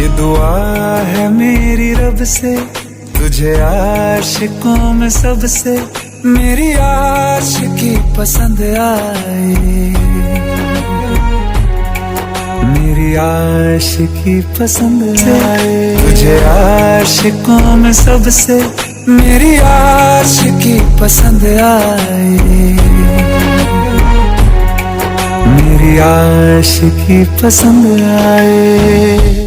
ये दुआ है मेरी रब से, तुझे आशिकों में सबसे मेरी आशिकी पसंद आए, मेरी आशिकी पसंद आए। तुझे आशिकों में सबसे मेरी आशिकी पसंद आए, मेरी आशिकी पसंद आए।